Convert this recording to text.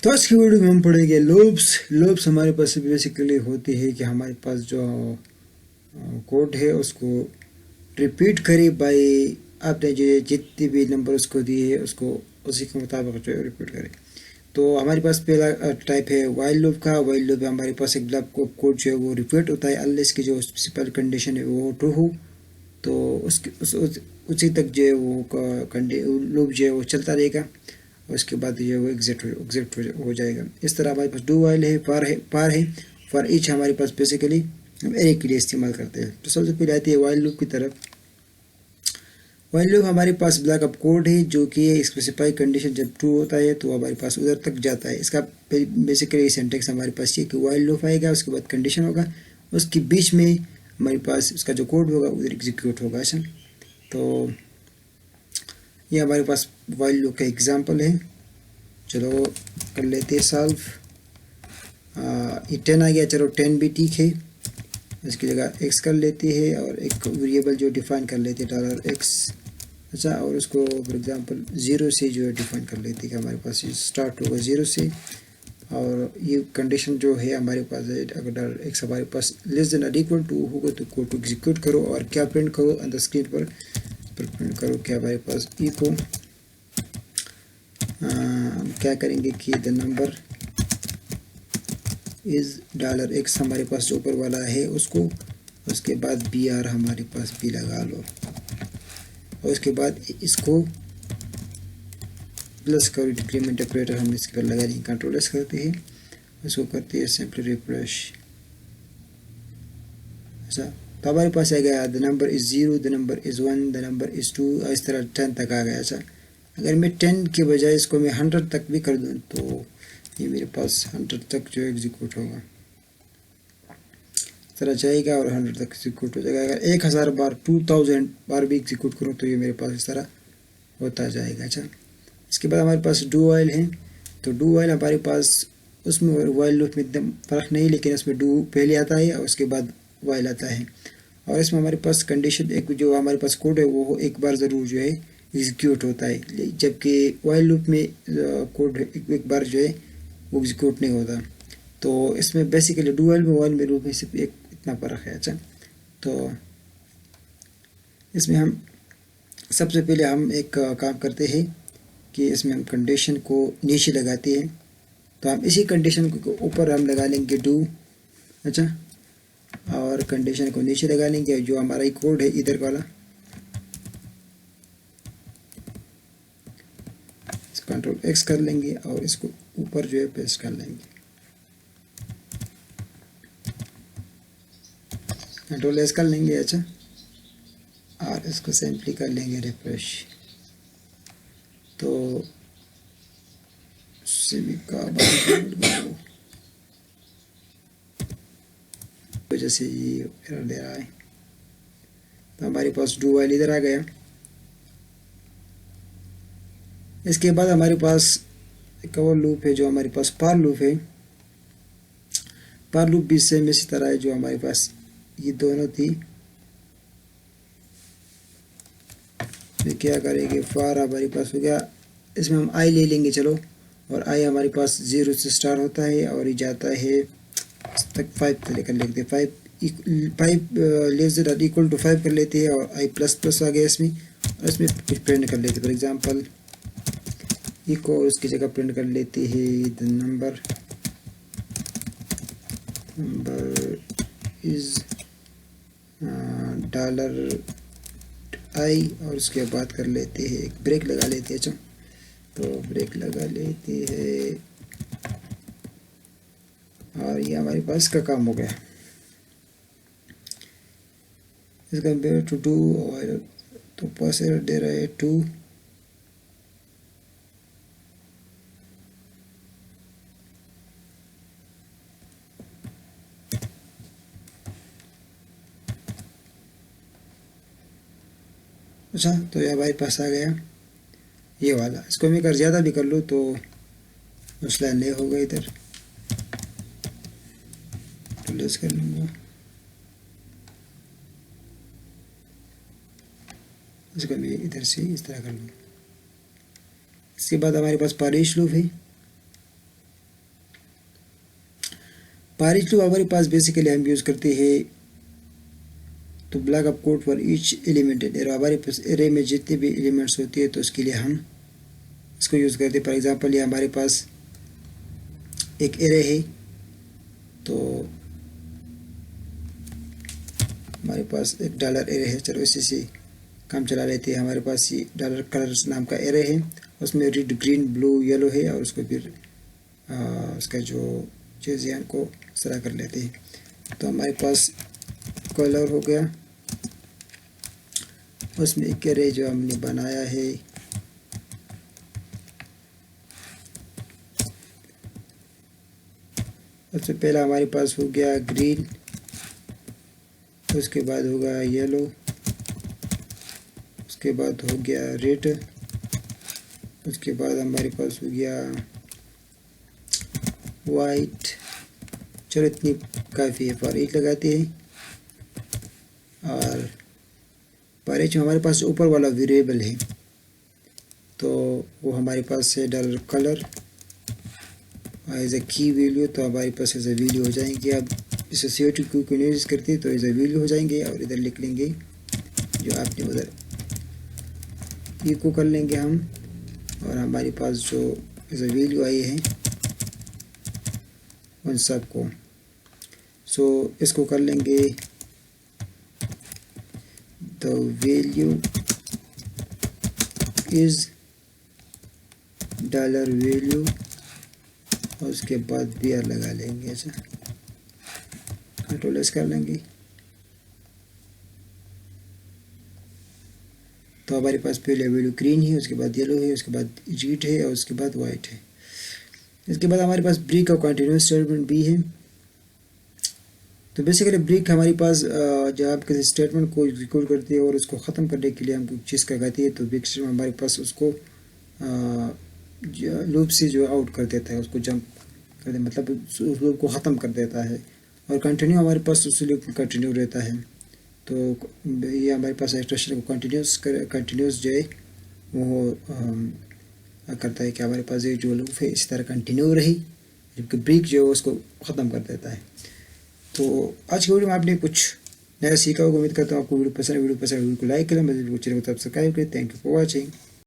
तो आज की वीडियो में हम पढ़ेंगे लूप्स। लूप्स हमारे पास बेसिकली होती है कि हमारे पास जो कोड है उसको रिपीट करे बाय आपने जो जितने भी नंबर उसको दिए है उसको उसी के मुताबिक जो है रिपीट करे। तो हमारे पास पहला टाइप है वाइल लूप का। वाइल लूप में हमारे पास एक ब्लॉक कोड जो है वो रिपीट होता है अनलेस की जो स्पेसिफाइड कंडीशन है वो ट्रू हो, तो उसके उसी तक जो है वो लूप जो है वो चलता रहेगा। उसके बाद जो है वो एग्जिट हो जाएगा। इस तरह हमारे पास डू वाइल है, पार है फॉर ईच हमारे पास बेसिकली हम एरे के लिए इस्तेमाल करते हैं। तो सबसे पहले आती है वाइल लूप की तरफ। वाइल लूप हमारे पास ब्लॉक ऑफ कोड है जो कि स्पेसिफाई कंडीशन जब ट्रू होता है तो हमारे पास उधर तक जाता है। इसका बेसिकली सेंटेक्स हमारे पास ये कि वाइल लूप आएगा, उसके बाद कंडीशन होगा, उसके बीच में हमारे पास उसका जो कोड होगा उधर एग्जीक्यूट होगा। अच्छा, तो ये हमारे पास वाइल लूप का एग्जाम्पल है। चलो कर लेते हैं सॉल्व। ये 10 आ गया, चलो 10 भी ठीक है। इसकी जगह x कर लेते हैं और एक वेरिएबल जो डिफाइन कर लेते हैं $x। अच्छा, और उसको फॉर एग्जांपल 0 से जो है डिफाइन कर लेते हैं कि हमारे पास ये स्टार्ट होगा 0 से। और ये कंडीशन जो है हमारे पास है, अगर $x हमारे पास लेस देन और इक्वल टू होगा तो कोड को एग्जीक्यूट करो और क्या प्रिंट करो ऑन द स्क्रीन पर प्रिंट करो कि हमारे पास इको क्या करेंगे कि द नंबर इज़ $x हमारे पास जो ऊपर वाला है उसको, उसके बाद BR हमारे पास भी लगा लो और उसके बाद इसको प्लस करो। डिक्रीमेंट ऑपरेटर हम इसके पर लगा देंगे, कंट्रोल एस करते हैं, उसको करते हैं सिंपली रिफ्रेश। अच्छा, तो हमारे पास आ गया the number is 0, the number is 1, the number is 2, इस तरह 10 तक आ गया। अच्छा, अगर मैं 10 के बजाय इसको मैं 100 तक भी कर दूँ तो ये मेरे पास 100 तक जो एग्जीक्यूट होगा, तरह जाएगा और 100 तक एग्जीक्यूट हो जाएगा। अगर 1000 बार 2000 बार भी एग्जीक्यूट करूँ तो ये मेरे पास इस तरह होता जाएगा। अच्छा, इसके बाद हमारे पास डू वाइल है। तो डू वाइल हमारे पास उसमें वाइल लूप में एकदम फ़र्क नहीं, लेकिन इसमें डू पहले आता है और उसके बाद वाइल आता है। और इसमें हमारे पास कंडीशन एक जो हमारे पास कोड है वो एक बार ज़रूर जो है एग्जीक्यूट होता है, जबकि वाइल लूप में कोड एक बार जो है वो एग्जीक्यूट नहीं होता। तो इसमें बेसिकली डू वाइल में लूप में सिर्फ एक इतना फ़र्क है। अच्छा, तो इसमें हम सबसे पहले हम एक काम करते हैं कि इसमें हम कंडीशन को नीचे लगाते हैं। तो हम इसी कंडीशन को ऊपर हम लगा लेंगे डू। अच्छा, और कंडीशन को नीचे लगा लेंगे जो हमारा ये कोड है इधर वाला, कंट्रोल एक्स कर लेंगे और इसको ऊपर जो है पेस्ट कर लेंगे, कंट्रोल एस कर लेंगे। अच्छा, और इसको सिंपली कर लेंगे रिफ्रेश। तो वजह से ये एरर दे रहा है। तो हमारे पास डू वाइल इधर आ गया। इसके बाद हमारे पास एक और लूप है जो हमारे पास पार लूप है। पार लूप भी सेम इसी तरह है जो हमारे पास ये दोनों थी। फिर क्या करेंगे, फार हमारे पास हो गया, इसमें हम आई ले लेंगे। चलो, और आई हमारे पास 0 से स्टार्ट होता है और ये जाता है तक 5 से लेकर लिखते हैं 5 लेस देन इक्वल टू 5 कर लेते हैं और आई प्लस प्लस आ गया इसमें, और इसमें कुछ प्रिंट कर लेते हैं। फॉर एग्जांपल इको उसकी जगह प्रिंट कर लेते हैं द नंबर इज़ $i और उसके बाद कर लेते हैं एक ब्रेक लगा लेते हैं। अच्छा, तो ब्रेक लगा लेते हैं और ये हमारे पास का काम हो गया। इस कंपेयर टू डू और तो पास एरर दे रहा है 2। अच्छा, तो ये हमारे पास आ गया ये वाला। इसको मैं कर ज़्यादा भी कर लूँ तो मसला नहीं होगा। इधर तो लेस कर लूँगा, इसको मैं इधर से इस तरह कर लूँ। इसके बाद हमारे पास पारिश लूप है। पारिच लूप हमारे पास बेसिकली हम यूज़ करते हैं तो block of code for each element in array. हमारे पास एरे में जितने भी एलिमेंट्स होती है तो उसके लिए हम इसको यूज़ करते हैं। फॉर एग्जांपल ये हमारे पास एक एरे है, तो हमारे पास एक डॉलर एरे है, चलो इसी से काम चला लेते हैं। हमारे पास ये डॉलर कलर्स नाम का एरे है, उसमें रेड ग्रीन ब्लू येलो है, और उसको फिर उसका जो चीज़ है उनको इस तरह कर लेते हैं। तो हमारे पास कलर हो गया, उसमें एक एरे जो हमने बनाया है सबसे पहला हमारे पास हो गया ग्रीन, उसके बाद होगा येलो, उसके बाद हो गया रेड, उसके बाद हमारे पास हो गया वाइट। चलो इतनी काफ़ी है, फॉर ईच लगाते हैं। और फॉर ईच में हमारे पास ऊपर वाला वेरिएबल है, तो वो हमारे पास है डॉलर कलर एज ए की वैल्यू, तो हमारे पास एज ए वैल्यू हो जाएंगे। अब इसे CO2 को यूज़ करते हैं तो एज ए वैल्यू हो जाएंगे, और इधर लिख लेंगे जो आपने उधर इको कर लेंगे हम, और हमारे पास जो एज ए वैल्यू आई है उन सब को इसको कर लेंगे the value is dollar value, और उसके बाद BR लगा लेंगे। ऐसा कंट्रोल S कर लेंगे, तो हमारे पास पहले वैल्यू ग्रीन है, उसके बाद येलो है, उसके बाद रेड है, और उसके बाद वाइट है। इसके बाद हमारे पास ब्रेक और कंटिन्यूस स्टेटमेंट भी है। तो बेसिकली ब्रेक हमारे पास जब आप किसी स्टेटमेंट को एग्जीक्यूट करते हैं और उसको ख़त्म करने के लिए हम कुछ चीज़ लगाते हैं, तो ब्रेक स्टेटमेंट हमारे पास उसको लूप से जो आउट कर देता है, उसको जंप कर दे, मतलब उस लूप को ख़त्म कर देता है। और कंटिन्यू हमारे पास उस लूप में कंटिन्यू रहता है, तो ये हमारे पास एक्सप्रेशन को कंटिन्यूस जो है वो करता है कि हमारे पास ये जो लूप है इस तरह कंटिन्यू रही, जबकि ब्रेक जो है उसको ख़त्म कर देता है। तो आज की वीडियो में आपने कुछ नया सीखा होगा। उम्मीद करता हूँ आपको वीडियो पसंद को लाइक करें, मेरे चैनल को सब्सक्राइब करें। Thank you for watching.